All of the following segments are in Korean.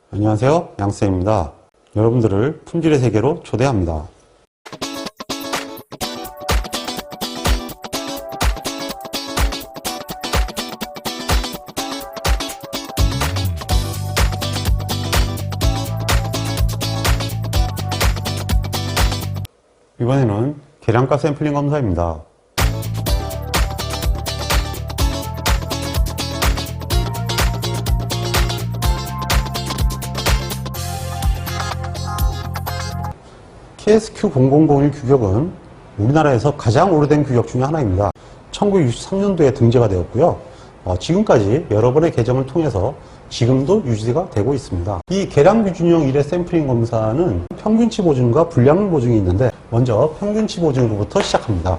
안녕하세요, 양쌤입니다. 여러분들을 품질의 세계로 초대합니다. 이번에는 계량값 샘플링 검사입니다. KSQ0001 규격은 우리나라에서 가장 오래된 규격 중에 하나입니다. 1963년도에 등재가 되었고요. 지금까지 여러 번의 개정을 통해서 지금도 유지가 되고 있습니다. 이 계량기준형 1회 샘플링 검사는 평균치 보증과 불량률 보증이 있는데 먼저 평균치 보증으로부터 시작합니다.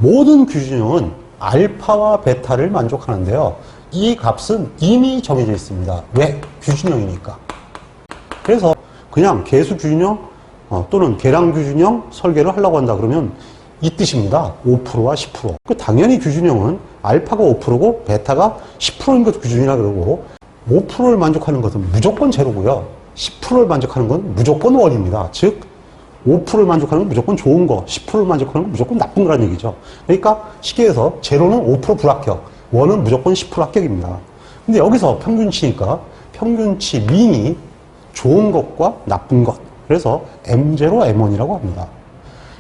모든 기준형은 알파와 베타를 만족하는데요. 이 값은 이미 정해져 있습니다. 왜? 기준형이니까. 그래서 그냥 계수 기준형 또는 계량 기준형 설계를 하려고 한다 그러면 이 뜻입니다. 5%와 10%. 당연히 기준형은 알파가 5%고 베타가 10%인 것도 기준이라 그러고 5%를 만족하는 것은 무조건 제로고요. 10%를 만족하는 건 무조건 원입니다. 즉 5%를 만족하는 건 무조건 좋은 거, 10%를 만족하는 건 무조건 나쁜 거라는 얘기죠. 그러니까 쉽게 해서 제로는 5% 불합격, 원은 무조건 10% 합격입니다. 근데 여기서 평균치니까 평균치 민이 좋은 것과 나쁜 것, 그래서 M0, M1이라고 합니다.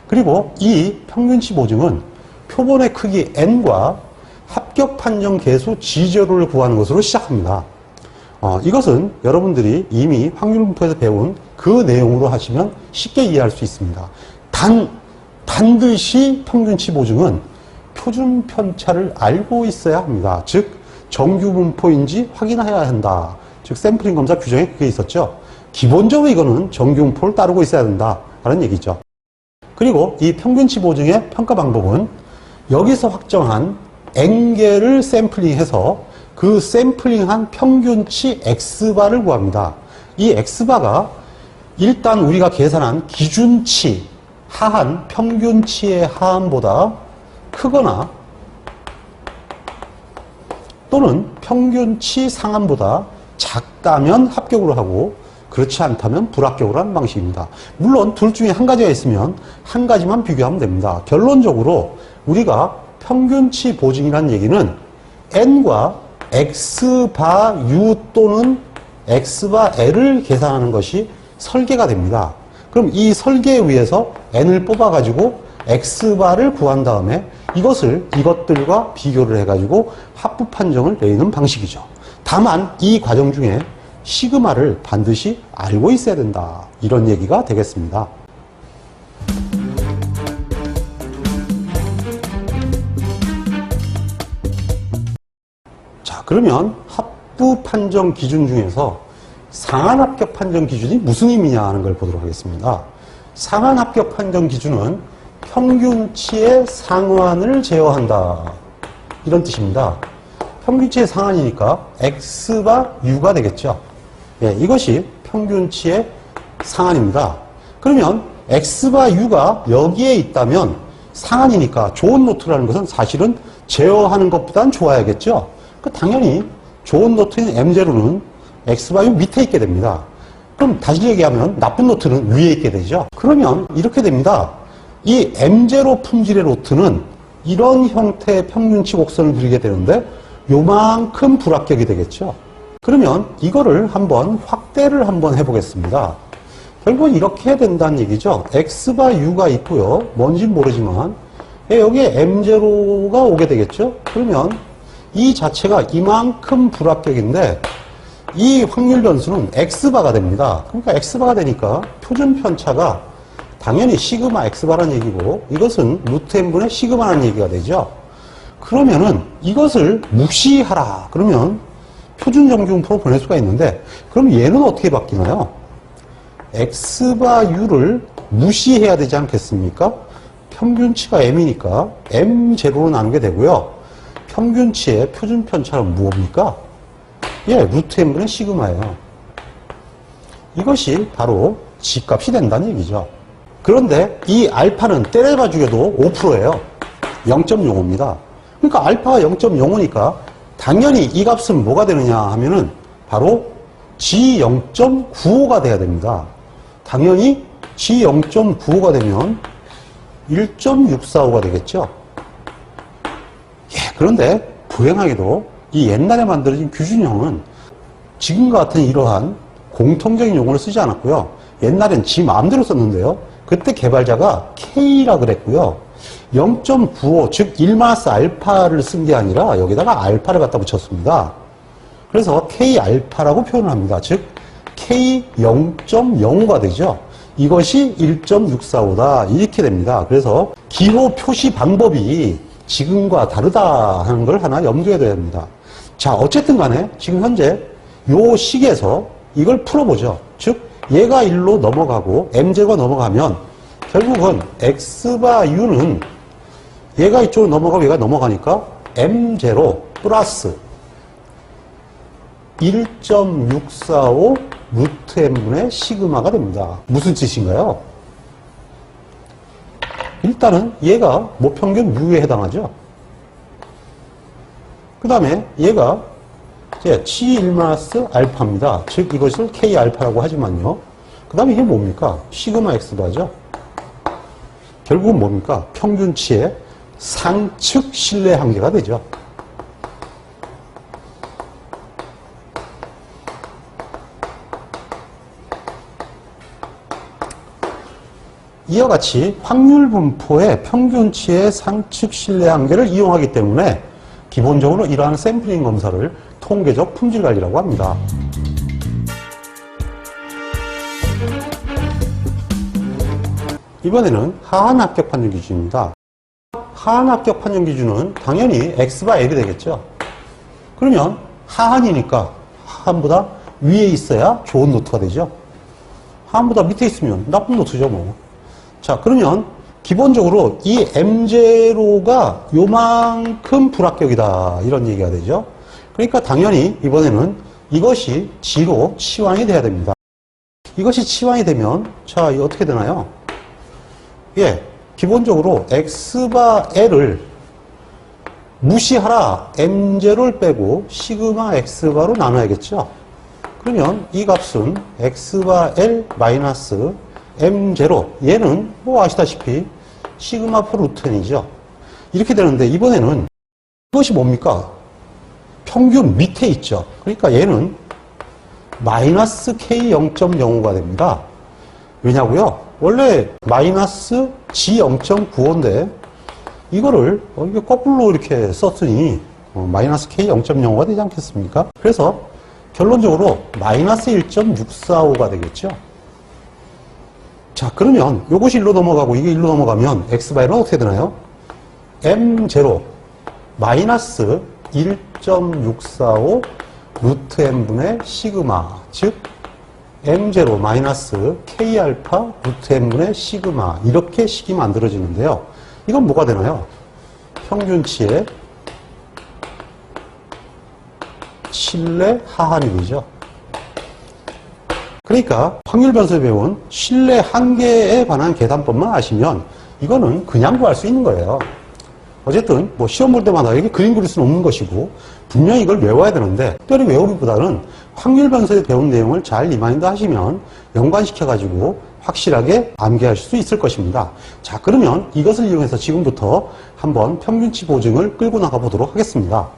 그리고 이 평균치 보증은 표본의 크기 N과 합격 판정 계수 G0를 구하는 것으로 시작합니다. 이것은 여러분들이 이미 확률분포에서 배운 그 내용으로 하시면 쉽게 이해할 수 있습니다. 반드시 평균치 보증은 표준 편차를 알고 있어야 합니다. 즉 정규분포인지 확인해야 한다. 즉 샘플링 검사 규정에 그게 있었죠. 기본적으로 이거는 정규분포를 따르고 있어야 된다라는 얘기죠. 그리고 이 평균치 보증의 평가 방법은 여기서 확정한 N개를 샘플링해서 그 샘플링한 평균치 X바를 구합니다. 이 X바가 일단 우리가 계산한 기준치 하한, 평균치의 하한보다 크거나 또는 평균치 상한보다 작다면 합격으로 하고 그렇지 않다면 불합격으로 하는 방식입니다. 물론 둘 중에 한 가지가 있으면 한 가지만 비교하면 됩니다. 결론적으로 우리가 평균치 보증이라는 얘기는 N과 X바 U 또는 X바 L을 계산하는 것이 설계가 됩니다. 그럼 이 설계에 의해서 N을 뽑아가지고 X바를 구한 다음에 이것들과 비교를 해가지고 합부 판정을 내리는 방식이죠. 다만 이 과정 중에 시그마를 반드시 알고 있어야 된다. 이런 얘기가 되겠습니다. 자, 그러면 합부 판정 기준 중에서 상한 합격 판정 기준이 무슨 의미냐 하는 걸 보도록 하겠습니다. 상한 합격 판정 기준은 평균치의 상환을 제어한다. 이런 뜻입니다. 평균치의 상한이니까 X바 U가 되겠죠. 예, 이것이 평균치의 상한입니다. 그러면 X바 U가 여기에 있다면 상한이니까 좋은 노트라는 것은 사실은 제어하는 것보단 좋아야겠죠. 당연히 좋은 노트인 M0는 X바 U 밑에 있게 됩니다. 그럼 다시 얘기하면 나쁜 노트는 위에 있게 되죠. 그러면 이렇게 됩니다. 이 M0 품질의 노트는 이런 형태의 평균치 곡선을 그리게 되는데 요만큼 불합격이 되겠죠. 그러면 이거를 확대를 한번 해보겠습니다. 결국은 이렇게 된다는 얘기죠. X바 U가 있고요. 뭔진 모르지만 여기에 M0가 오게 되겠죠. 그러면 이 자체가 이만큼 불합격인데 이 확률 변수는 X바가 됩니다. 그러니까 X바가 되니까 표준 편차가 당연히 시그마 X바라는 얘기고 이것은 루트 N분의 시그마라는 얘기가 되죠. 그러면은 이것을 무시하라. 그러면 표준 정규분포로 보낼 수가 있는데 그럼 얘는 어떻게 바뀌나요? X바 U를 무시해야 되지 않겠습니까? 평균치가 M이니까 M0로 나누게 되고요. 평균치의 표준 편차는 무엇입니까? 예, 루트 N분의 시그마예요. 이것이 바로 G값이 된다는 얘기죠. 그런데 이 알파는 때려봐 주게도 5%예요. 0.05입니다. 그러니까 알파가 0.05니까 당연히 이 값은 뭐가 되느냐 하면은 바로 G0.95가 돼야 됩니다. 당연히 G0.95가 되면 1.645가 되겠죠. 예, 그런데 불행하게도 이 옛날에 만들어진 규준형은 지금과 같은 이러한 공통적인 용어를 쓰지 않았고요. 옛날엔 지 마음대로 썼는데요. 그때 개발자가 K라 그랬고요. 0.95, 즉 1-알파를 쓴 게 아니라 여기다가 알파를 갖다 붙였습니다. 그래서 K알파라고 표현을 합니다. 즉 K 0.05가 되죠. 이것이 1.645다 이렇게 됩니다. 그래서 기호 표시 방법이 지금과 다르다 하는 걸 하나 염두에 둬야 됩니다. 자, 어쨌든 간에 지금 현재 요 식에서 이걸 풀어보죠. 즉 얘가 1로 넘어가고 m제가 넘어가면 결국은 x바 u는 얘가 이쪽으로 넘어가고 얘가 넘어가니까 m제로 플러스 1.645 루트 m분의 시그마가 됩니다. 무슨 뜻인가요? 일단은 얘가 모평균 무에 해당하죠. 그 다음에 얘가 이제 G1-알파입니다. 즉 이것을 K알파라고 하지만요. 그 다음에 이게 뭡니까? 시그마 X바죠. 결국은 뭡니까? 평균치의 상측 신뢰 한계가 되죠. 이와 같이 확률 분포의 평균치의 상측 신뢰 한계를 이용하기 때문에 기본적으로 이러한 샘플링 검사를 통계적 품질 관리라고 합니다. 이번에는 하한 합격 판정 기준입니다. 하한 합격 판정 기준은 당연히 X바 L이 되겠죠. 그러면 하한이니까 하한보다 위에 있어야 좋은 노트가 되죠. 하한보다 밑에 있으면 나쁜 노트죠, 뭐. 자, 그러면 기본적으로 이 M제로가 요만큼 불합격이다 이런 얘기가 되죠. 그러니까 당연히 이번에는 이것이 G로 치환이 돼야 됩니다. 이것이 치환이 되면 자, 이거 어떻게 되나요? 예, 기본적으로 X바 L을 무시하라 M제로를 빼고 시그마 X바로 나눠야겠죠. 그러면 이 값은 X바 L 마이너스 M0, 얘는 뭐 아시다시피 시그마 포 루트 n이죠. 이렇게 되는데 이번에는 이것이 뭡니까? 평균 밑에 있죠. 그러니까 얘는 마이너스 K 0.05가 됩니다. 왜냐고요? 원래 마이너스 G 0.95인데 이거를 이게 거꾸로 이렇게 썼으니 마이너스 K 0.05가 되지 않겠습니까? 그래서 결론적으로 마이너스 1.645가 되겠죠. 자, 그러면 요것이 1로 넘어가고 이게 1로 넘어가면 X바이는 어떻게 되나요? M0 마이너스 1.645 루트 M분의 시그마, 즉 M0 마이너스 K알파 루트 M분의 시그마, 이렇게 식이 만들어지는데요. 이건 뭐가 되나요? 평균치의 신뢰 하한이 되죠. 그러니까 확률 변수에 배운 신뢰 한계에 관한 계산법만 아시면 이거는 그냥 구할 수 있는 거예요. 어쨌든 뭐 시험 볼 때마다 이게 그림 그릴 수는 없는 것이고 분명히 이걸 외워야 되는데 특별히 외우기보다는 확률 변수에 배운 내용을 잘 리마인드 하시면 연관시켜 가지고 확실하게 암기하실 수 있을 것입니다. 자, 그러면 이것을 이용해서 지금부터 한번 평균치 보증을 끌고 나가 보도록 하겠습니다.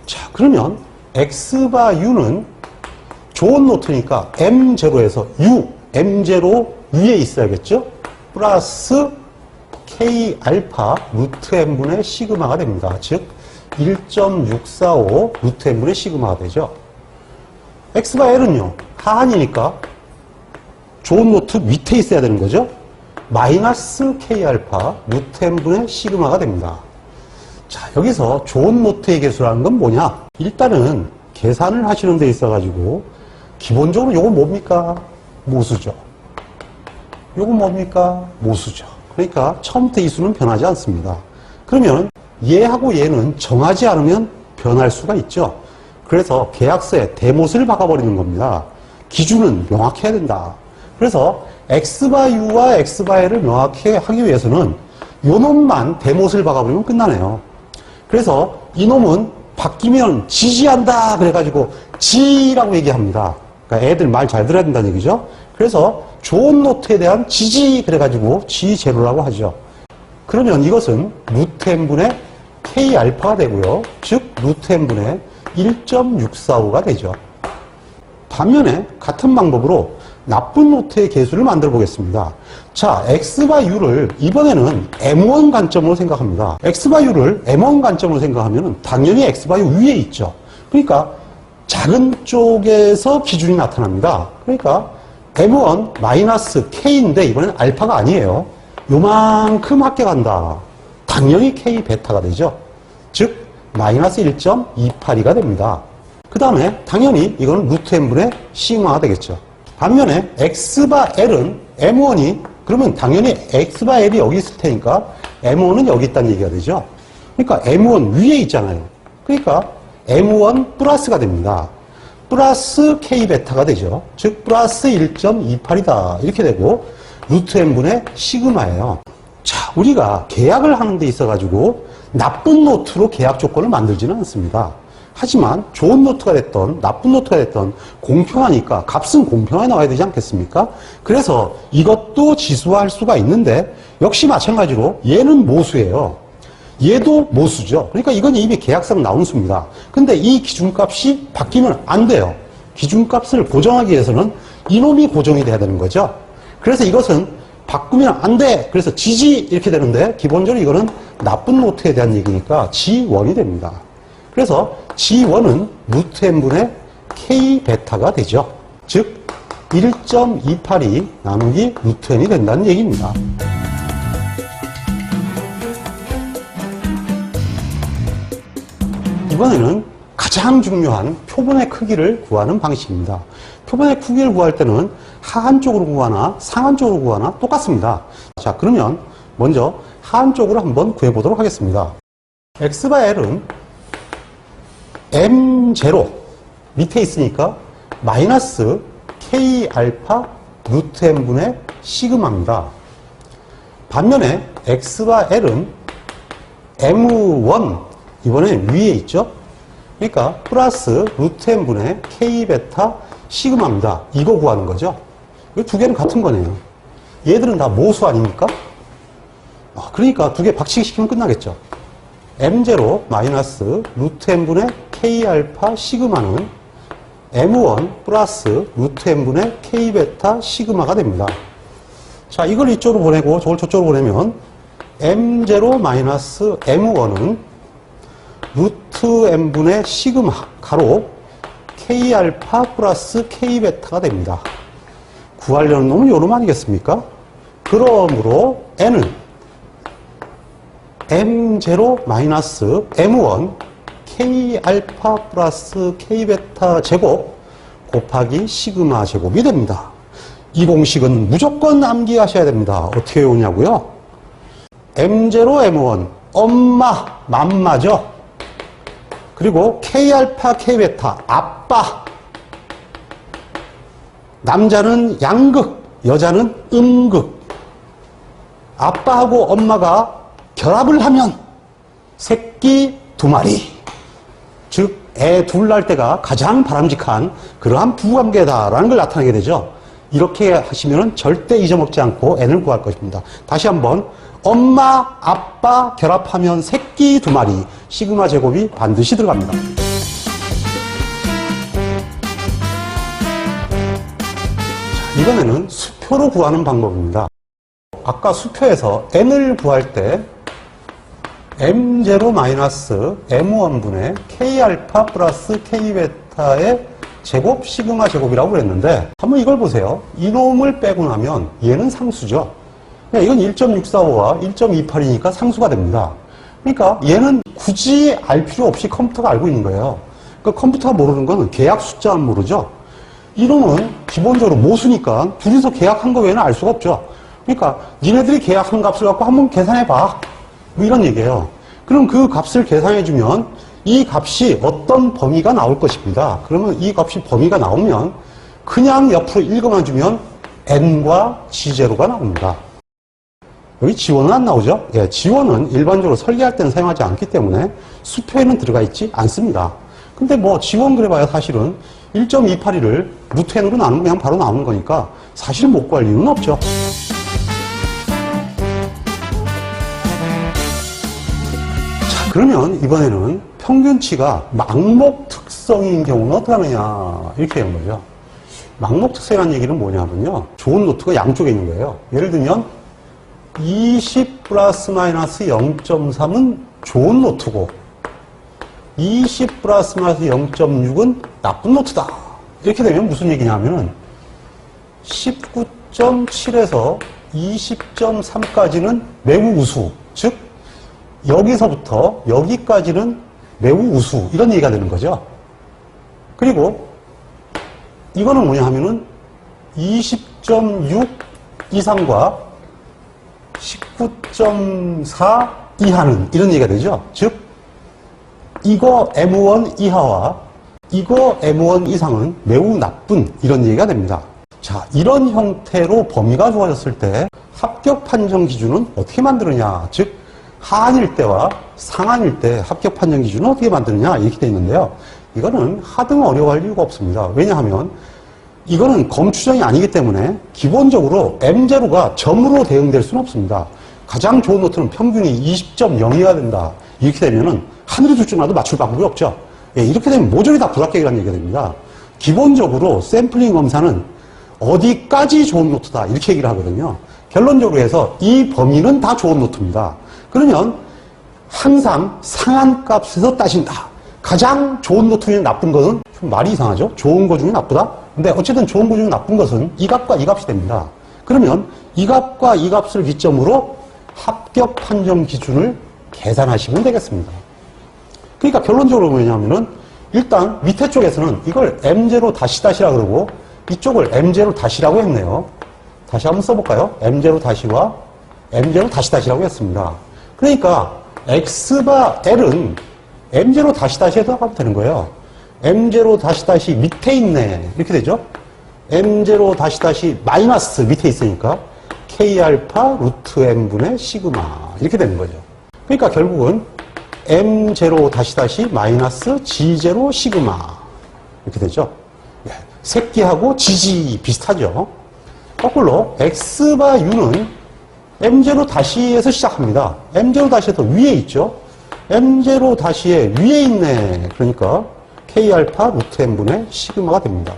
자, 그러면 X바 U는 좋은 노트니까 M0에서 U, M0 위에 있어야겠죠? 플러스 K 알파 루트 M분의 시그마가 됩니다. 즉 1.645 루트 M분의 시그마가 되죠. X바 L은요, 하한이니까 좋은 노트 밑에 있어야 되는 거죠. 마이너스 K 알파 루트 M분의 시그마가 됩니다. 자, 여기서 좋은 노트의 개수라는 건 뭐냐? 일단은 계산을 하시는 데 있어가지고 기본적으로 요건 뭡니까? 모수죠. 요건 뭡니까? 모수죠. 그러니까 처음부터 이 수는 변하지 않습니다. 그러면 얘하고 얘는 정하지 않으면 변할 수가 있죠. 그래서 계약서에 대못을 박아버리는 겁니다. 기준은 명확해야 된다. 그래서 X바 U와 X바 L을 명확히 하기 위해서는 요 놈만 대못을 박아버리면 끝나네요. 그래서 이 놈은 바뀌면 지지한다 그래가지고 지라고 얘기합니다. 그러니까 애들 말 잘 들어야 된다는 얘기죠. 그래서 좋은 노트에 대한 지지 그래가지고 G0라고 하죠. 그러면 이것은 루트 n분의 K 알파가 되고요. 즉 루트 n분의 1.645가 되죠. 반면에 같은 방법으로 나쁜 노트의 개수를 만들어 보겠습니다. 자, x바 u를 이번에는 m1 관점으로 생각합니다. x바 u를 m1 관점으로 생각하면 당연히 x바 u 위에 있죠. 그러니까 작은 쪽에서 기준이 나타납니다. 그러니까 m1 마이너스 k인데 이번엔 알파가 아니에요. 요만큼 합격한다. 당연히 k 베타가 되죠. 즉 마이너스 1.282가 됩니다. 그 다음에 당연히 이거는 루트 n분의 시그마가 되겠죠. 반면에 x바 l은 m1이 그러면 당연히 x바 l이 여기 있을 테니까 m1은 여기 있다는 얘기가 되죠. 그러니까 m1 위에 있잖아요. 그러니까 m1 플러스가 됩니다. 플러스 k 베타가 되죠. 즉 플러스 1.28이다 이렇게 되고 루트 n분의 시그마예요. 자, 우리가 계약을 하는 데 있어 가지고 나쁜 노트로 계약 조건을 만들지는 않습니다. 하지만 좋은 노트가 됐던 나쁜 노트가 됐던 공평하니까 값은 공평하게 나와야 되지 않겠습니까? 그래서 이것도 지수화할 수가 있는데 역시 마찬가지로 얘는 모수예요. 얘도 모수죠. 그러니까 이건 이미 계약상 나온 수입니다. 근데 이 기준값이 바뀌면 안 돼요. 기준값을 고정하기 위해서는 이놈이 고정이 돼야 되는 거죠. 그래서 이것은 바꾸면 안 돼. 그래서 지지 이렇게 되는데 기본적으로 이거는 나쁜 노트에 대한 얘기니까 G1이 됩니다. 그래서 G1은 루트 n분의 K 베타가 되죠. 즉 1.282 나누기 루트 n이 된다는 얘기입니다. 이번에는 가장 중요한 표본의 크기를 구하는 방식입니다. 표본의 크기를 구할 때는 하한 쪽으로 구하나 상한 쪽으로 구하나 똑같습니다. 자, 그러면 먼저 하한 쪽으로 한번 구해보도록 하겠습니다. x바 l은 m0 밑에 있으니까 마이너스 k 알파 루트 n분의 시그마입니다. 반면에 x바 l은 m1 이번에 위에 있죠. 그러니까 플러스 루트 n분의 k 베타 시그마입니다. 이거 구하는 거죠. 이 두 개는 같은 거네요. 얘들은 다 모수 아닙니까? 그러니까 두 개 박치기시키면 끝나겠죠. m0 마이너스 루트 n분의 k 알파 시그마는 m1 플러스 루트 n분의 k 베타 시그마가 됩니다. 자, 이걸 이쪽으로 보내고 저걸 저쪽으로 보내면 m0 마이너스 m1은 루트 n분의 시그마 가로 k 알파 플러스 k 베타가 됩니다. 구하려는 놈은 요놈 아니겠습니까? 그러므로 n은 m0 마이너스 m1 k 알파 플러스 k 베타 제곱 곱하기 시그마 제곱이 됩니다. 이 공식은 무조건 암기하셔야 됩니다. 어떻게 외우냐고요? m0 m1 엄마 맘마죠. 그리고 k 알파 k 베타 아빠. 남자는 양극, 여자는 음극. 아빠하고 엄마가 결합을 하면 새끼 두 마리. 즉, 애 둘 낳을 때가 가장 바람직한 그러한 부부관계다라는 걸 나타내게 되죠. 이렇게 하시면 절대 잊어먹지 않고 n을 구할 것입니다. 다시 한번 엄마, 아빠 결합하면 새끼 두 마리. 시그마 제곱이 반드시 들어갑니다. 이번에는 수표로 구하는 방법입니다. 아까 수표에서 n을 구할 때 m0 마이너스 m1분의 k 알파 플러스 k 베타의 제곱 시그마 제곱이라고 그랬는데 한번 이걸 보세요. 이놈을 빼고 나면 얘는 상수죠. 이건 1.645와 1.28이니까 상수가 됩니다. 그러니까 얘는 굳이 알 필요 없이 컴퓨터가 알고 있는 거예요. 그러니까 컴퓨터가 모르는 건 계약 숫자만 모르죠. 이놈은 기본적으로 모수니까 둘이서 계약한 거 외에는 알 수가 없죠. 그러니까 니네들이 계약한 값을 갖고 한번 계산해봐. 뭐 이런 얘기예요. 그럼 그 값을 계산해주면 이 값이 어떤 범위가 나올 것입니다. 그러면 이 값이 범위가 나오면 그냥 옆으로 읽어만 주면 n과 g0가 나옵니다. 여기 G1은 안 나오죠? 예, G1은 일반적으로 설계할 때는 사용하지 않기 때문에 수표에는 들어가 있지 않습니다. 근데 뭐 G1 그래봐야 사실은 1.282를 루트 n으로 나누면 그냥 바로 나오는 거니까 사실 못 구할 이유는 없죠. 자, 그러면 이번에는 평균치가 망목 특성인 경우는 어떻게 하느냐 이렇게 되는 거죠. 망목 특성이라는 얘기는 뭐냐면요, 좋은 노트가 양쪽에 있는 거예요. 예를 들면 20 플러스 마이너스 0.3은 좋은 노트고 20 플러스 마이너스 0.6은 나쁜 노트다. 이렇게 되면 무슨 얘기냐면은 19.7에서 20.3까지는 매우 우수, 즉 여기서부터 여기까지는 매우 우수, 이런 얘기가 되는 거죠. 그리고 이거는 뭐냐 하면은 20.6 이상과 19.4 이하는 이런 얘기가 되죠. 즉 이거 M1 이하와 이거 M1 이상은 매우 나쁜, 이런 얘기가 됩니다. 자, 이런 형태로 범위가 주어졌을 때 합격 판정 기준은 어떻게 만드느냐, 즉 하한일 때와 상한일 때 합격 판정 기준은 어떻게 만드느냐 이렇게 되어 있는데요. 이거는 하등 어려워할 이유가 없습니다. 왜냐하면 이거는 검추정이 아니기 때문에 기본적으로 M0가 점으로 대응될 수는 없습니다. 가장 좋은 노트는 평균이 20.02가 된다. 이렇게 되면은 하늘이 둘 줄 알아도 맞출 방법이 없죠. 예, 이렇게 되면 모조리 다 불합격이라는 얘기가 됩니다. 기본적으로 샘플링 검사는 어디까지 좋은 노트다 이렇게 얘기를 하거든요. 결론적으로 해서 이 범위는 다 좋은 노트입니다. 그러면 항상 상한 값에서 따진다. 가장 좋은 노트 중에 나쁜 것은 좀 말이 이상하죠. 좋은 것 중에 나쁘다. 근데 어쨌든 좋은 것 중에 나쁜 것은 이 값과 이 값이 됩니다. 그러면 이 값과 이 값을 기점으로 합격 판정 기준을 계산하시면 되겠습니다. 그러니까 결론적으로 뭐냐면은 일단 밑에 쪽에서는 이걸 M0 다시 다시라 그러고 이쪽을 M0 다시라고 했네요. 다시 한번 써볼까요? M0 다시와 M0 다시 다시라고 했습니다. 그러니까 X바 L은 M0 다시 다시 해도 하면 되는 거예요. M0 다시 다시 밑에 있네. 이렇게 되죠? M0 다시 다시 마이너스 밑에 있으니까 K 알파 루트 M분의 시그마. 이렇게 되는 거죠. 그러니까 결국은 M0 다시 다시 마이너스 G0 시그마. 이렇게 되죠? 새끼하고 GG 비슷하죠? 거꾸로 X바 U는 M0 다시에서 시작합니다. M0 다시에 더 위에 있죠? M0 다시에 위에 있네. 그러니까 K 알파 루트 M분의 시그마가 됩니다.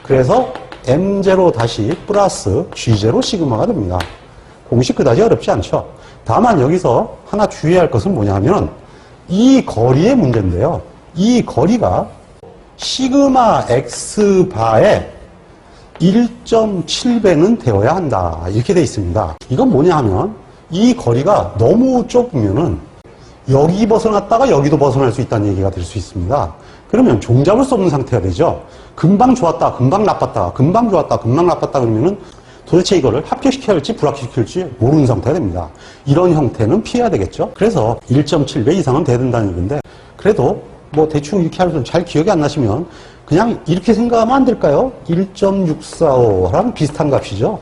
그래서 M0 다시 플러스 G0 시그마가 됩니다. 공식 그다지 어렵지 않죠? 다만 여기서 하나 주의할 것은 뭐냐면 이 거리의 문제인데요. 이 거리가 시그마 X 바의 1.7배는 되어야 한다. 이렇게 돼 있습니다. 이건 뭐냐 하면 이 거리가 너무 좁으면은 여기 벗어났다가 여기도 벗어날 수 있다는 얘기가 될 수 있습니다. 그러면 종잡을 수 없는 상태가 되죠. 금방 좋았다, 금방 나빴다, 금방 좋았다, 금방 나빴다 그러면은 도대체 이거를 합격시켜야 할지 불합격시킬지 모르는 상태가 됩니다. 이런 형태는 피해야 되겠죠. 그래서 1.7배 이상은 돼야 된다는 얘기인데 그래도 뭐 대충 이렇게 하면서 잘 기억이 안 나시면 그냥 이렇게 생각하면 안 될까요? 1.645랑 비슷한 값이죠.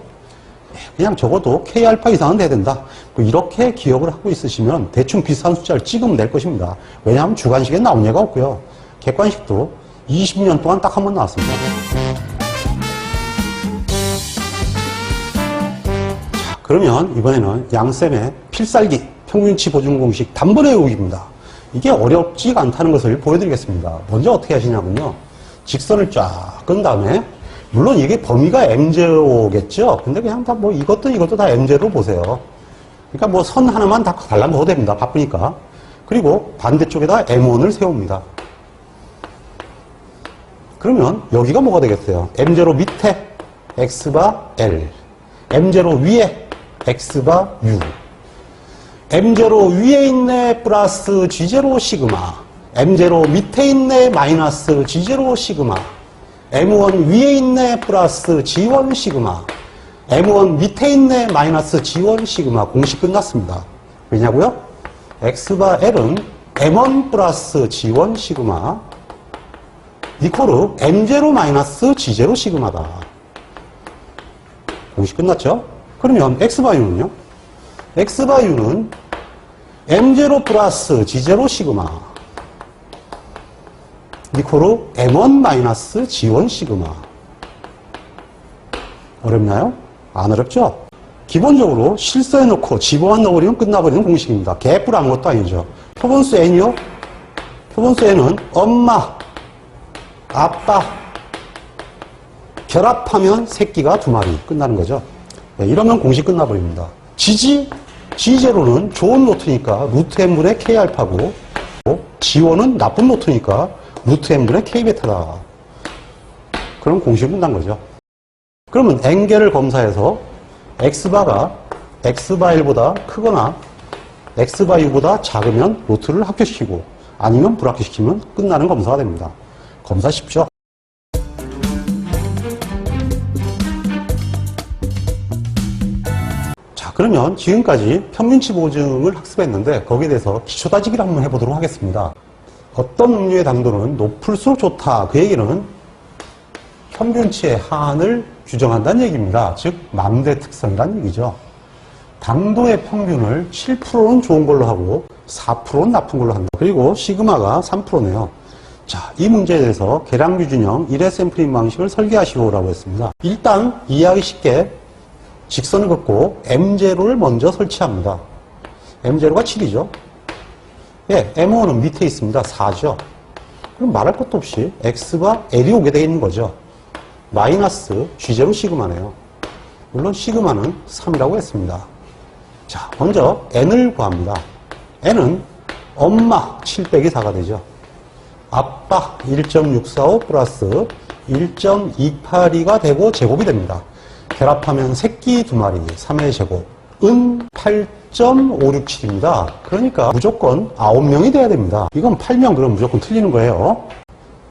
그냥 적어도 K알파 이상은 돼야 된다. 뭐 이렇게 기억을 하고 있으시면 대충 비슷한 숫자를 찍으면 될 것입니다. 왜냐하면 주관식에 나온 예가 없고요. 객관식도 20년 동안 딱 한 번 나왔습니다. 자, 그러면 이번에는 양쌤의 필살기 평균치 보증 공식 단번에 외우기입니다. 이게 어렵지가 않다는 것을 보여드리겠습니다. 먼저 어떻게 하시냐면요. 직선을 쫙 끈 다음에 물론 이게 범위가 M0겠죠. 근데 그냥 다 뭐 이것도 다 M0로 보세요. 그러니까 뭐 선 하나만 다 달라먹어도 됩니다. 바쁘니까. 그리고 반대쪽에다 M1을 세웁니다. 그러면 여기가 뭐가 되겠어요? M0 밑에 X바 L, M0 위에 X바 U, M0 위에 있네 플러스 G0 시그마, M0 밑에 있네 마이너스 G0 시그마, M1 위에 있네 플러스 G1 시그마, M1 밑에 있네 마이너스 G1 시그마. 공식 끝났습니다. 왜냐고요? X바 L은 M1 플러스 G1 시그마 이코르 M0 마이너스 G0 시그마다. 공식 끝났죠? 그러면 X바 U는요? X 바 U는 M0 플러스 G0 시그마 이코르 M1 마이너스 G1 시그마. 어렵나요? 안 어렵죠? 기본적으로 실수해놓고 집어만 넣어버리면 끝나버리는 공식입니다. 개뿔한 것도 아니죠. 표본수 N이요? 표본수 N은 엄마, 아빠, 결합하면 새끼가 2마리 끝나는 거죠. 네, 이러면 공식 끝나버립니다. G0는 좋은 노트니까 루트 n분의 K알파고 G1은 나쁜 노트니까 루트 n분의 K베타다. 그럼 공식 끝난 거죠. 그러면 n개를 검사해서 X바가 X바 1보다 크거나 X바 U보다 작으면 루트를 합격시키고 아니면 불합격시키면 끝나는 검사가 됩니다. 검사 쉽죠? 자, 그러면 지금까지 평균치 보증을 학습했는데 거기에 대해서 기초 따지기를 한번 해보도록 하겠습니다. 어떤 음료의 당도는 높을수록 좋다. 그 얘기는 평균치의 하한을 규정한다는 얘기입니다. 즉 망대 특성이라는 얘기죠. 당도의 평균을 7%는 좋은 걸로 하고 4%는 나쁜 걸로 한다. 그리고 시그마가 3%네요. 자, 이 문제에 대해서 계량규준형 1회 샘플링 방식을 설계하시오라고 했습니다. 일단 이해하기 쉽게 직선을 긋고 M0를 먼저 설치합니다. M0가 7이죠. 예, M1은 밑에 있습니다. 4죠. 그럼 말할 것도 없이 X가 L이 오게 되어 거죠. 마이너스 G0 시그마네요. 물론 시그마는 3이라고 했습니다. 자, 먼저 N을 구합니다. N은 엄마 7 빼기 4가 되죠. 아빠 1.645 플러스 1.282가 되고 제곱이 됩니다. 결합하면 새끼 2마리 3의 제곱은 8.567입니다. 그러니까 무조건 9명이 돼야 됩니다. 이건 8명 그럼 무조건 틀리는 거예요.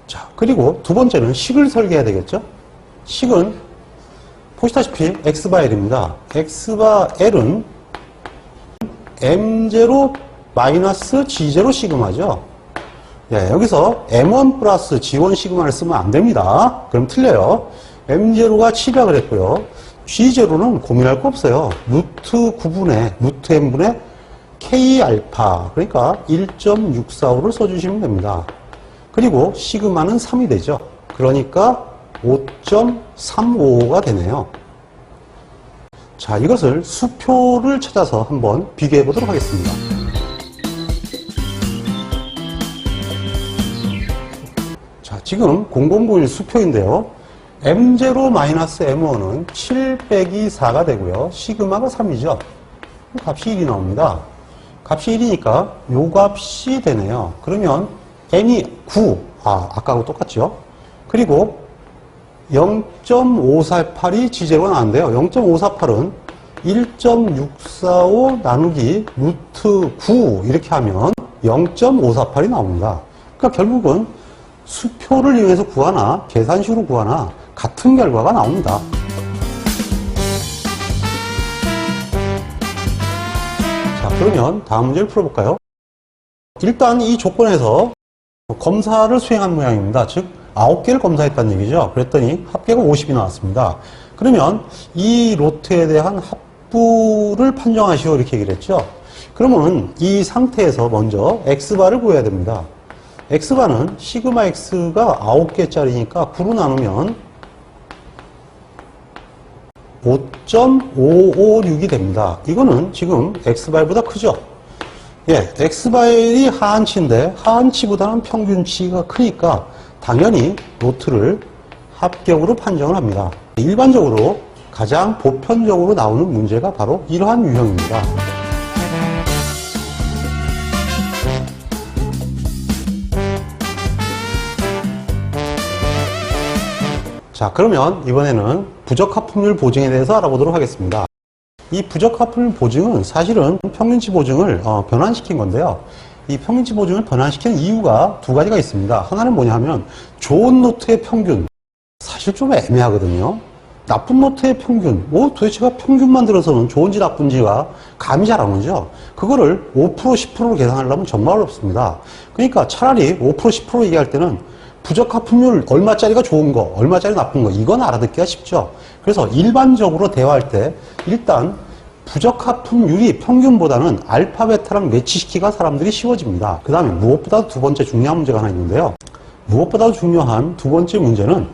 자, 그리고 두 번째는 식을 설계해야 되겠죠? 식은 보시다시피 X바 L입니다. X바 L은 M0 마이너스 G0 시그마죠. 예, 여기서 M1 플러스 G1 시그마를 쓰면 안 됩니다. 그럼 틀려요. M0가 7이라 그랬고요. G0는 고민할 거 없어요. 루트 9분의, 루트 n분의 K 알파. 그러니까 1.645를 써주시면 됩니다. 그리고 시그마는 3이 되죠. 그러니까 5.355가 되네요. 자, 이것을 수표를 찾아서 한번 비교해 보도록 하겠습니다. 자, 지금 0001 수표인데요. M0-M1은 7 빼기 4가 되고요. 시그마가 3이죠. 값이 1이 나옵니다. 값이 1이니까 요 값이 되네요. 그러면 N이 9. 아까하고 똑같죠? 그리고 0.548이 G0가 나왔는데요. 0.548은 1.645 나누기 루트 9 이렇게 하면 0.548이 나옵니다. 그러니까 결국은 수표를 이용해서 구하나 계산식으로 구하나 같은 결과가 나옵니다. 자, 그러면 다음 문제를 풀어볼까요? 일단 이 조건에서 검사를 수행한 모양입니다. 즉 9개를 검사했다는 얘기죠. 그랬더니 합계가 50이 나왔습니다. 그러면 이 로트에 대한 합부를 판정하시오 이렇게 얘기를 했죠. 그러면 이 상태에서 먼저 X바를 구해야 됩니다. X바는 시그마 X가 9개짜리니까 9로 나누면 5.556이 됩니다. 이거는 지금 X바일보다 크죠? 예, X바일이 하한치인데 하한치보다는 평균치가 크니까 당연히 로트를 합격으로 판정을 합니다. 일반적으로 가장 보편적으로 나오는 문제가 바로 이러한 유형입니다. 자, 그러면 이번에는 부적합품률 보증에 대해서 알아보도록 하겠습니다. 이 부적합품률 보증은 사실은 평균치 보증을 변환시킨 건데요. 이 평균치 보증을 변환시키는 이유가 두 가지가 있습니다. 하나는 뭐냐 하면 좋은 노트의 평균, 사실 좀 애매하거든요. 나쁜 노트의 평균, 도대체가 평균만 들어서는 좋은지 나쁜지가 감이 잘 안 오죠. 그거를 5%, 10%로 계산하려면 정말 어렵습니다. 그러니까 차라리 5%, 10% 얘기할 때는 부적합품률 얼마짜리가 좋은 거, 얼마짜리 나쁜 거, 이건 알아듣기가 쉽죠. 그래서 일반적으로 대화할 때 일단 부적합품률이 평균보다는 알파, 베타랑 매치시키기가 사람들이 쉬워집니다. 그 다음에 무엇보다 두 번째 중요한 문제가 하나 있는데요. 무엇보다 중요한 두 번째 문제는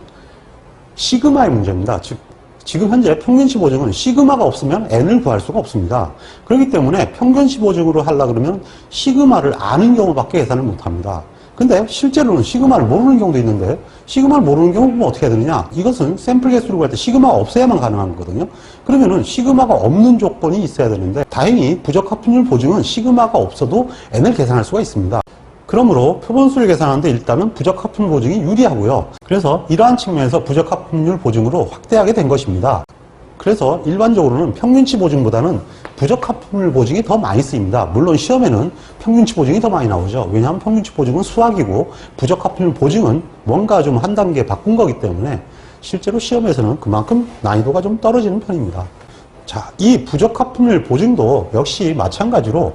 시그마의 문제입니다. 즉, 지금 현재 평균치 보증은 시그마가 없으면 n을 구할 수가 없습니다. 그렇기 때문에 평균치 보증으로 하려고 그러면 시그마를 아는 경우밖에 계산을 못합니다. 근데 실제로는 시그마를 모르는 경우도 있는데 시그마를 모르는 경우는 어떻게 해야 되느냐? 이것은 샘플 개수를 구할 때 시그마가 없어야만 가능한 거거든요. 그러면은 시그마가 없는 조건이 있어야 되는데 다행히 부적합품률 보증은 시그마가 없어도 n을 계산할 수가 있습니다. 그러므로 표본수를 계산하는데 일단은 부적합품률 보증이 유리하고요. 그래서 이러한 측면에서 부적합품률 보증으로 확대하게 된 것입니다. 그래서 일반적으로는 평균치 보증보다는 부적합품률 보증이 더 많이 쓰입니다. 물론 시험에는 평균치 보증이 더 많이 나오죠. 왜냐하면 평균치 보증은 수학이고 부적합품률 보증은 뭔가 좀 한 단계 바꾼 거기 때문에 실제로 시험에서는 그만큼 난이도가 좀 떨어지는 편입니다. 자, 이 부적합품률 보증도 역시 마찬가지로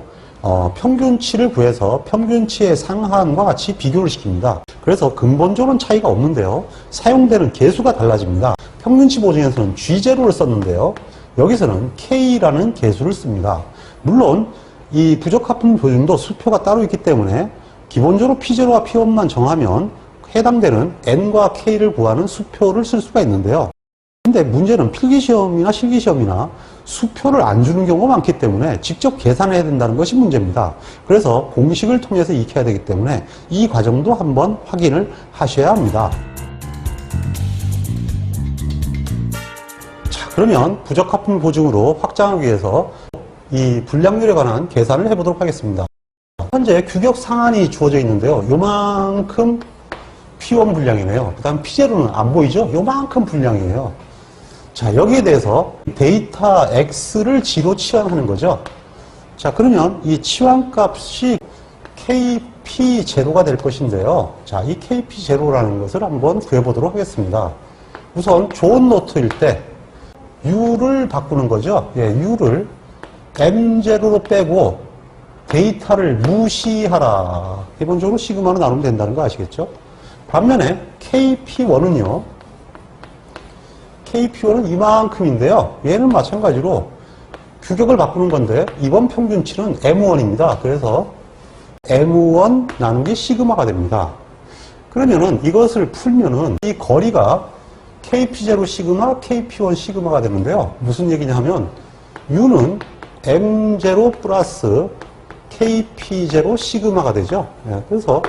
평균치를 구해서 평균치의 상한과 같이 비교를 시킵니다. 그래서 근본적으로는 차이가 없는데요. 사용되는 개수가 달라집니다. 평균치 보증에서는 G0를 썼는데요. 여기서는 K라는 개수를 씁니다. 물론 이 부적합품 보증도 수표가 따로 있기 때문에 기본적으로 P0와 P1만 정하면 해당되는 N과 K를 구하는 수표를 쓸 수가 있는데요. 근데 문제는 필기시험이나 실기시험이나 수표를 안 주는 경우가 많기 때문에 직접 계산해야 된다는 것이 문제입니다. 그래서 공식을 통해서 익혀야 되기 때문에 이 과정도 한번 확인을 하셔야 합니다. 자, 그러면 부적합품 보증으로 확장하기 위해서 이 불량률에 관한 계산을 해보도록 하겠습니다. 현재 규격 상한이 주어져 있는데요. 요만큼 P1 분량이네요. 그 다음 P0는 안 보이죠? 요만큼 분량이에요. 자, 여기에 대해서 데이터 X를 G로 치환하는 거죠. 자, 그러면 이 치환값이 KP0가 될 것인데요. 자, 이 KP0라는 것을 한번 구해보도록 하겠습니다. 우선 좋은 노트일 때 U를 바꾸는 거죠. 예, U를 M0로 빼고 데이터를 무시하라. 기본적으로 시그마로 나누면 된다는 거 아시겠죠? 반면에 KP1은요. KP1은 이만큼인데요. 얘는 마찬가지로 규격을 바꾸는 건데 이번 평균치는 M1입니다. 그래서 M1 나누기 시그마가 됩니다. 그러면은 이것을 풀면은 이 거리가 KP0 시그마, KP1 시그마가 되는데요. 무슨 얘기냐 하면 U는 M0 플러스 KP0 시그마가 되죠. 그래서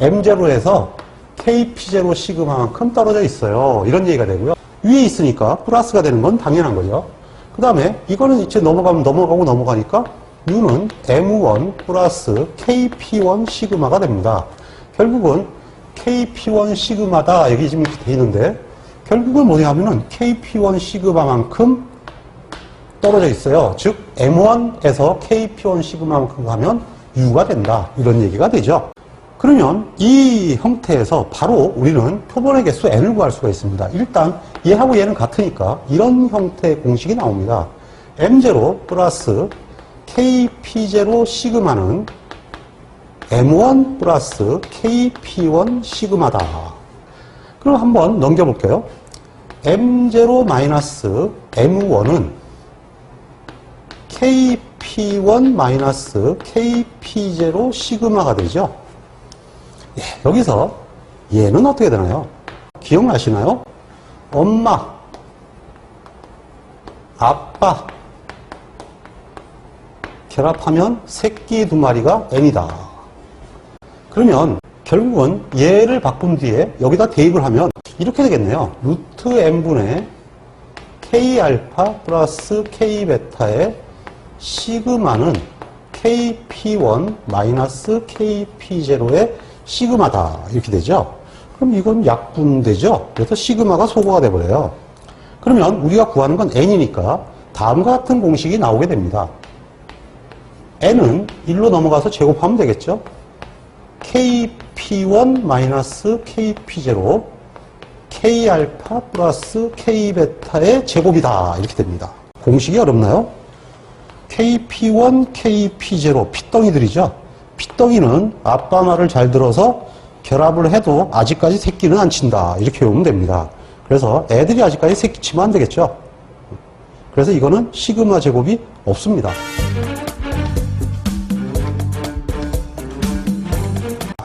M0에서 KP0 시그마만큼 떨어져 있어요. 이런 얘기가 되고요. 위에 있으니까 플러스가 되는 건 당연한 거죠. 그 다음에 이거는 이제 넘어가니까 U는 M1 플러스 KP1 시그마가 됩니다. 결국은 KP1 시그마다 여기 지금 이렇게 돼 있는데 결국은 뭐냐 하면은 KP1 시그마만큼 떨어져 있어요. 즉 M1에서 KP1 시그마만큼 가면 U가 된다. 이런 얘기가 되죠. 그러면 이 형태에서 바로 우리는 표본의 개수 n을 구할 수가 있습니다. 일단 얘하고 얘는 같으니까 이런 형태의 공식이 나옵니다. M0 플러스 KP0 시그마는 M1 플러스 KP1 시그마다. 그럼 한번 넘겨볼게요. M0 마이너스 M1은 KP1 마이너스 KP0 시그마가 되죠. 예, 여기서 얘는 어떻게 되나요? 기억나시나요? 엄마, 아빠 결합하면 새끼 두 마리가 n이다. 그러면 결국은 얘를 바꾼 뒤에 여기다 대입을 하면 이렇게 되겠네요. 루트 n분의 K알파 플러스 K베타의 시그마는 KP1 마이너스 KP0의 시그마다. 이렇게 되죠. 그럼 이건 약분되죠. 그래서 시그마가 소거가 돼버려요. 그러면 우리가 구하는 건 n이니까 다음과 같은 공식이 나오게 됩니다. n은 1로 넘어가서 제곱하면 되겠죠. KP1 마이너스 KP0 K알파 플러스 K베타의 제곱이다. 이렇게 됩니다. 공식이 어렵나요? KP1, KP0 핏덩이들이죠. 핏덩이는 아빠 말을 잘 들어서 결합을 해도 아직까지 새끼는 안 친다. 이렇게 보면 됩니다. 그래서 애들이 아직까지 새끼 치면 안 되겠죠. 그래서 이거는 시그마 제곱이 없습니다.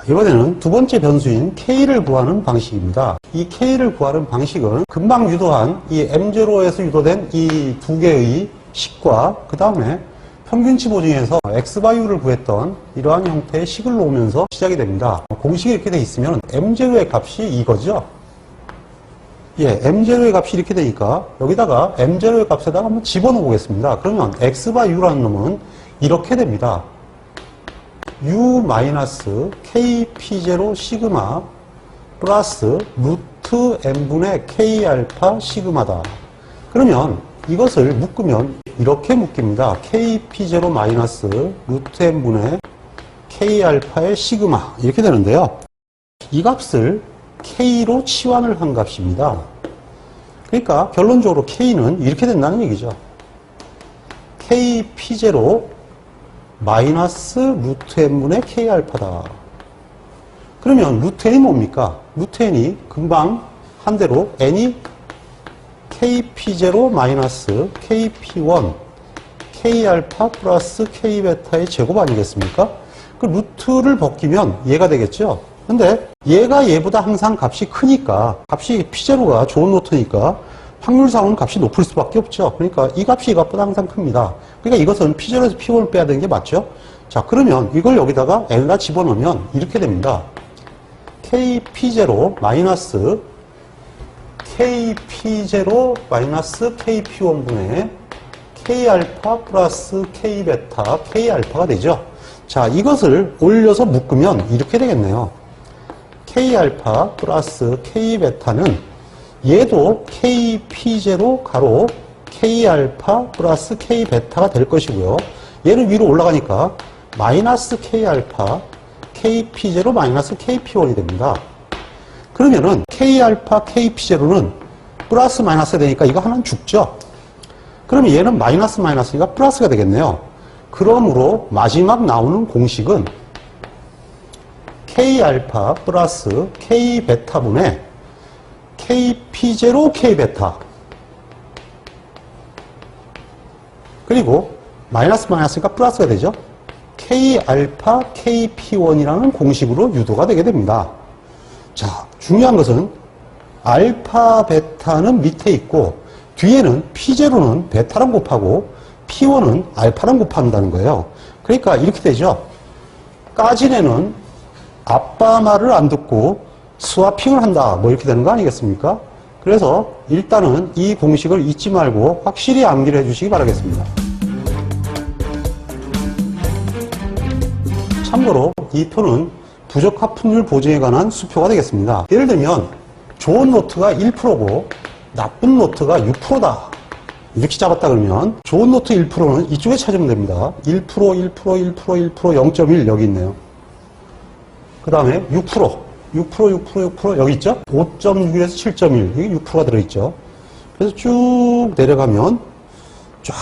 이번에는 두 번째 변수인 K를 구하는 방식입니다. 이 K를 구하는 방식은 금방 유도한 이 M0에서 유도된 이 두 개의 식과 그 다음에 평균치 보증에서 X바이오를 구했던 이러한 형태의 식을 놓으면서 시작이 됩니다. 공식이 이렇게 돼 있으면 M0의 값이 이거죠. 예, M0의 값이 이렇게 되니까 여기다가 M0의 값에다가 한번 집어넣어 보겠습니다. 그러면 X바이오라는 놈은 이렇게 됩니다. U-KP0 시그마 플러스 루트 n분의 K알파 시그마다. 그러면 이것을 묶으면 이렇게 묶입니다. KP0 마이너스 루트 n분의 K알파의 시그마 이렇게 되는데요. 이 값을 K로 치환을 한 값입니다. 그러니까 결론적으로 K는 이렇게 된다는 얘기죠. KP0 마이너스 루트 n분의 K알파다. 그러면 루트 n이 뭡니까? 루트 n이 금방 한 대로 n이 KP0 마이너스 KP1 K알파 플러스 K베타의 제곱 아니겠습니까? 그 루트를 벗기면 얘가 되겠죠? 근데 얘가 얘보다 항상 값이 크니까 값이 P0가 좋은 노트니까 확률상은 값이 높을 수밖에 없죠. 그러니까 이 값이 이 값보다 항상 큽니다. 그러니까 이것은 P0에서 P1을 빼야 되는 게 맞죠? 자, 그러면 이걸 여기다가 n에다 집어넣으면 이렇게 됩니다. KP0 마이너스 KP0 마이너스 KP1분의 K알파 플러스 K베타 K알파가 되죠. 자, 이것을 올려서 묶으면 이렇게 되겠네요. K알파 플러스 K베타는 얘도 KP0 가로 K알파 플러스 K베타가 될 것이고요. 얘는 위로 올라가니까 마이너스 K알파 KP0 마이너스 KP1이 됩니다. 그러면은 K알파 KP0는 플러스 마이너스가 되니까 이거 하나는 죽죠. 그러면 얘는 마이너스 마이너스니까 플러스가 되겠네요. 그러므로 마지막 나오는 공식은 K알파 플러스 K베타분의 KP0 K베타 그리고 마이너스 마이너스니까 플러스가 되죠. K알파 KP1이라는 공식으로 유도가 되게 됩니다. 자, 중요한 것은 알파 베타는 밑에 있고 뒤에는 P0는 베타랑 곱하고 P1은 알파랑 곱한다는 거예요. 그러니까 이렇게 되죠. 까진 애는 아빠 말을 안 듣고 스와핑을 한다 뭐 이렇게 되는 거 아니겠습니까? 그래서 일단은 이 공식을 잊지 말고 확실히 암기를 해주시기 바라겠습니다. 참고로 이 표는 부적합분율 보증에 관한 수표가 되겠습니다. 예를 들면 좋은 노트가 1%고 나쁜 노트가 6%다 이렇게 잡았다 그러면 좋은 노트 1%는 이쪽에 찾으면 됩니다. 1%, 1%, 1%, 1%, 0.1 여기 있네요. 그 다음에 6%, 6% 여기 있죠? 5.6에서 7.1 이게 6%가 들어있죠. 그래서 쭉 내려가면 쫙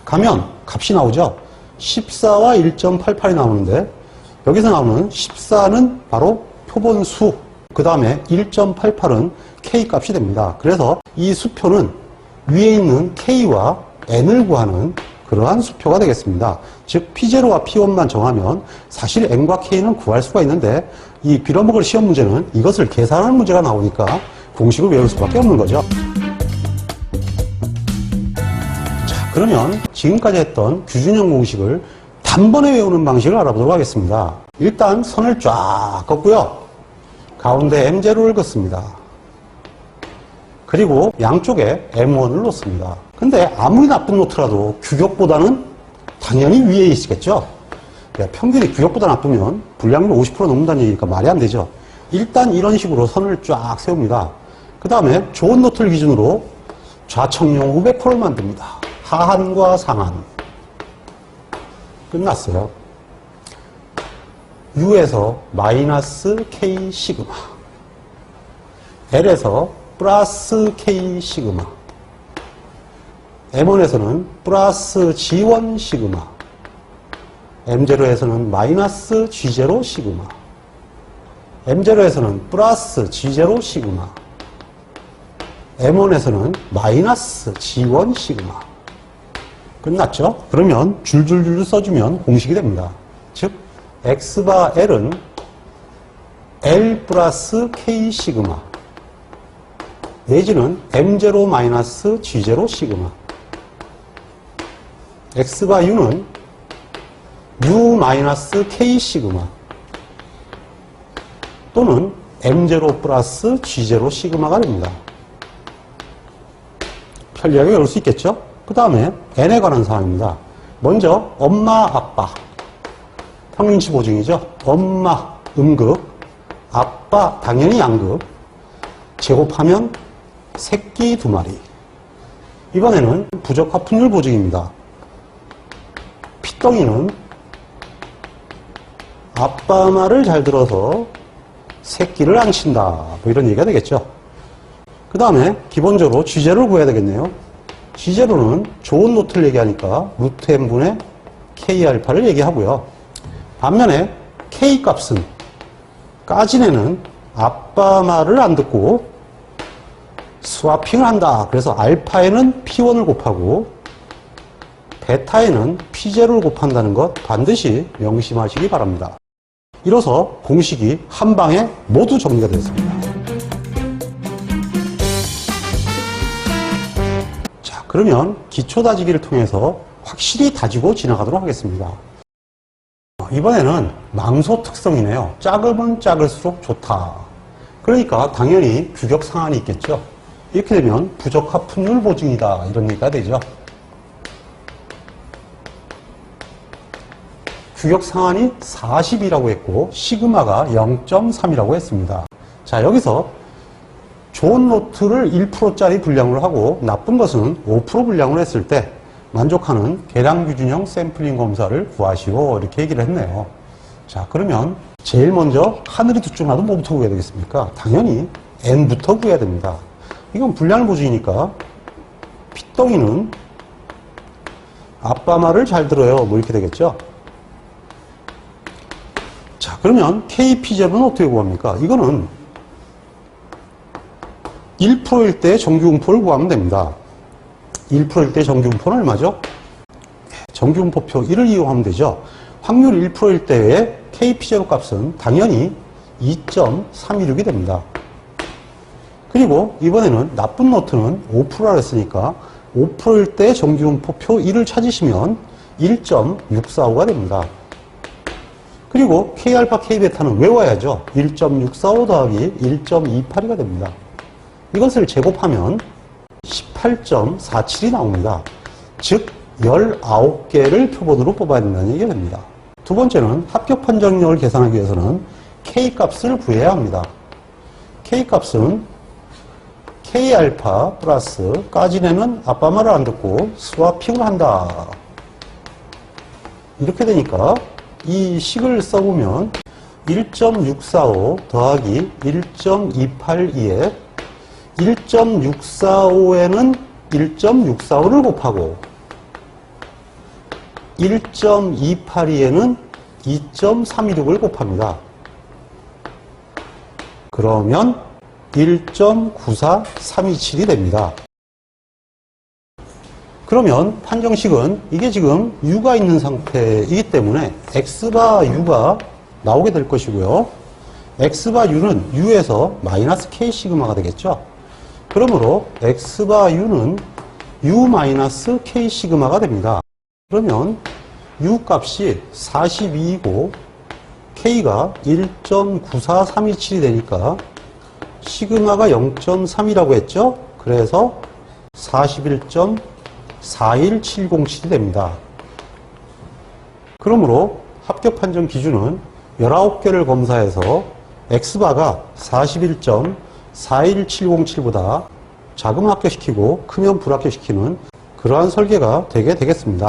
가면 값이 나오죠. 14와 1.88이 나오는데 여기서 나오는 14는 바로 표본수, 그 다음에 1.88은 K값이 됩니다. 그래서 이 수표는 위에 있는 K와 N을 구하는 그러한 수표가 되겠습니다. 즉 P0와 P1만 정하면 사실 N과 K는 구할 수가 있는데 이 빌어먹을 시험 문제는 이것을 계산하는 문제가 나오니까 공식을 외울 수밖에 없는 거죠. 자, 그러면 지금까지 했던 규준형 공식을 단번에 외우는 방식을 알아보도록 하겠습니다. 일단 선을 쫙 긋고요. 가운데 M0를 긋습니다. 그리고 양쪽에 M1을 놓습니다. 근데 아무리 나쁜 노트라도 규격보다는 당연히 위에 있겠죠. 평균이 규격보다 나쁘면 불량률 50% 넘는다는 얘기니까 말이 안 되죠. 일단 이런 식으로 선을 쫙 세웁니다. 그 다음에 좋은 노트를 기준으로 좌청룡 500%를 만듭니다. 하한과 상한. 끝났어요. U에서 마이너스 K 시그마, L에서 플러스 K 시그마, M1에서는 플러스 G1 시그마, M0에서는 마이너스 G0 시그마, M0에서는 플러스 G0 시그마, M1에서는 마이너스 G1 시그마. 끝났죠? 그러면 줄줄줄 써주면 공식이 됩니다. 즉 X바 L은 L 플러스 K 시그마 내지는 M0 마이너스 G0 시그마 X바 U는 U 마이너스 K 시그마 또는 M0 플러스 G0 시그마가 됩니다. 편리하게 외울 수 있겠죠? 그 다음에 N에 관한 사항입니다. 먼저 엄마, 아빠 평균치 보증이죠. 엄마 음극, 아빠 당연히 양극 제곱하면 새끼 2마리. 이번에는 부적합분율 보증입니다. 피덩이는 아빠 말을 잘 들어서 새끼를 안 친다. 뭐 이런 얘기가 되겠죠. 그 다음에 기본적으로 G제로를 구해야 되겠네요. G제로는 좋은 노트를 얘기하니까 루트 n분의 K알파를 얘기하고요. 반면에 K 값은 까진에는 아빠 말을 안 듣고 스와핑을 한다. 그래서 알파에는 P1을 곱하고 베타에는 P0를 곱한다는 것 반드시 명심하시기 바랍니다. 이로써 공식이 한 방에 모두 정리가 되었습니다. 자, 그러면 기초 다지기를 통해서 확실히 다지고 지나가도록 하겠습니다. 이번에는 망소 특성이네요. 작으면 작을수록 좋다. 그러니까 당연히 규격 상한이 있겠죠. 이렇게 되면 부적합분율 보증이다. 이런 얘기가 되죠. 규격 상한이 40이라고 했고 시그마가 0.3이라고 했습니다. 자, 여기서 좋은 노트를 1%짜리 분량으로 하고 나쁜 것은 5% 분량으로 했을 때 만족하는 계량규준형 샘플링 검사를 구하시오. 이렇게 얘기를 했네요. 자, 그러면 제일 먼저 하늘이 두 쪽 나도 뭐부터 구해야 되겠습니까? 당연히 N부터 구해야 됩니다. 이건 분량을 보증이니까 피덩이는 아빠 말을 잘 들어요. 뭐 이렇게 되겠죠. 자, 그러면 KP0는 어떻게 구합니까? 이거는 1%일 때 정규분포를 구하면 됩니다. 1%일 때 정규분포는 얼마죠? 정규분포표 1을 이용하면 되죠. 확률 1%일 때의 KP0 값은 당연히 2.326이 됩니다. 그리고 이번에는 나쁜 노트는 5%라 했으니까 5%일 때 정규분포표 1을 찾으시면 1.645가 됩니다. 그리고 K알파, K베타는 외워야죠. 1.645 더하기 1.282가 됩니다. 이것을 제곱하면 18.47이 나옵니다. 즉 19개를 표본으로 뽑아야 된다는 얘기가 됩니다. 두 번째는 합격 판정력을 계산하기 위해서는 K값을 구해야 합니다. K값은 K알파 플러스 까지내는 아빠 말을 안 듣고 스와핑을 한다. 이렇게 되니까 이 식을 써보면 1.645 더하기 1.282에 1.645에는 1.645를 곱하고 1.282에는 2.326을 곱합니다. 그러면 1.94327이 됩니다. 그러면 판정식은 이게 지금 U가 있는 상태이기 때문에 X바 U가 나오게 될 것이고요. X바 U는 U에서 마이너스 K 시그마가 되겠죠. 그러므로 X바 U는 U 마이너스 K 시그마가 됩니다. 그러면 U 값이 42이고 K가 1.94327이 되니까 시그마가 0.3이라고 했죠. 그래서 41.41707이 됩니다. 그러므로 합격 판정 기준은 19개를 검사해서 X바가 41.41707보다 작으면 합격시키고 크면 불합격시키는 그러한 설계가 되게 되겠습니다.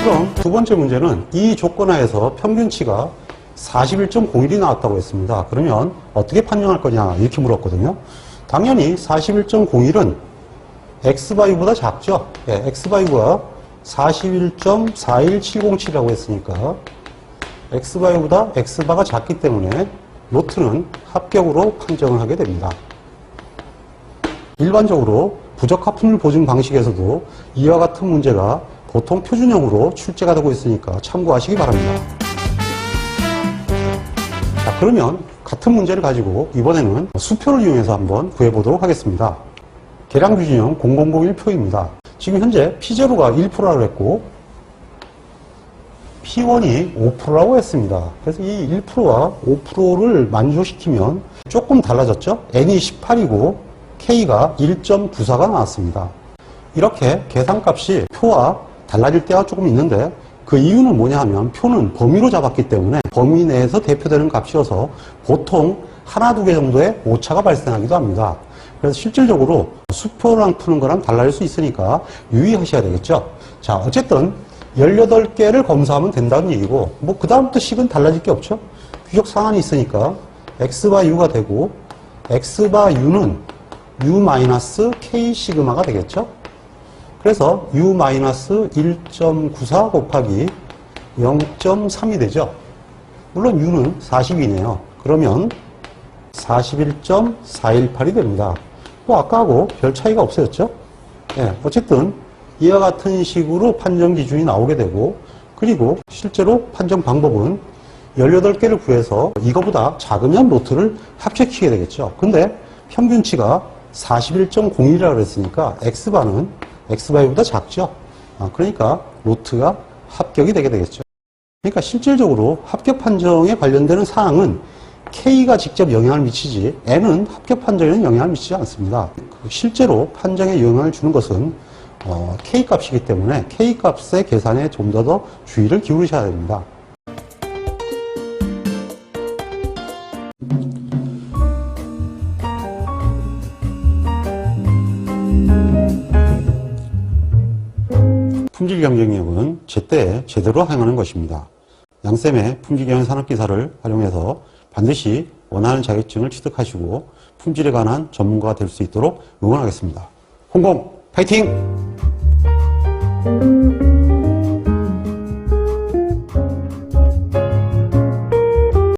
그럼 두 번째 문제는 이 조건 하에서 평균치가 41.01이 나왔다고 했습니다. 그러면 어떻게 판정할 거냐 이렇게 물었거든요. 당연히 41.01은 X바이보다 작죠. 네, X바이가 41.41707이라고 했으니까 X바이보다 X바가 작기 때문에 노트는 합격으로 판정을 하게 됩니다. 일반적으로 부적합분율 보증 방식에서도 이와 같은 문제가 보통 표준형으로 출제가 되고 있으니까 참고하시기 바랍니다. 자, 그러면 같은 문제를 가지고 이번에는 수표를 이용해서 한번 구해보도록 하겠습니다. 계량규진형 0001표입니다. 지금 현재 P0가 1%라고 했고 P1이 5%라고 했습니다. 그래서 이 1%와 5%를 만족시키면 조금 달라졌죠? N이 18이고 K가 1.94가 나왔습니다. 이렇게 계산값이 표와 달라질 때가 조금 있는데 그 이유는 뭐냐 하면 표는 범위로 잡았기 때문에 범위 내에서 대표되는 값이어서 보통 하나, 두 개 정도의 오차가 발생하기도 합니다. 그래서 실질적으로 수표랑 푸는 거랑 달라질 수 있으니까 유의하셔야 되겠죠. 자, 어쨌든 18개를 검사하면 된다는 얘기고 뭐 그 다음부터 식은 달라질 게 없죠. 규적 상한이 있으니까 x바 u가 되고 x바 u는 u-k 시그마가 되겠죠. 그래서 u-1.94 곱하기 0.3이 되죠. 물론 u는 40이네요. 그러면 41.418이 됩니다. 뭐 아까하고 별 차이가 없어졌죠. 예, 어쨌든 이와 같은 식으로 판정 기준이 나오게 되고, 그리고 실제로 판정 방법은 18개를 구해서 이거보다 작으면 로트를 합격시키게 되겠죠. 근데 평균치가 41.01이라고 그랬으니까 x바는 x바보다 작죠. 그러니까 로트가 합격이 되게 되겠죠. 그러니까 실질적으로 합격 판정에 관련되는 사항은 K가 직접 영향을 미치지 N은 합격 판정에는 영향을 미치지 않습니다. 실제로 판정에 영향을 주는 것은 K값이기 때문에 K값의 계산에 좀 더 주의를 기울이셔야 됩니다. 품질 경쟁력은 제때에 제대로 행하는 것입니다. 양쌤의 품질경영 산업기사를 활용해서 반드시 원하는 자격증을 취득하시고 품질에 관한 전문가가 될 수 있도록 응원하겠습니다. 홍콩 파이팅!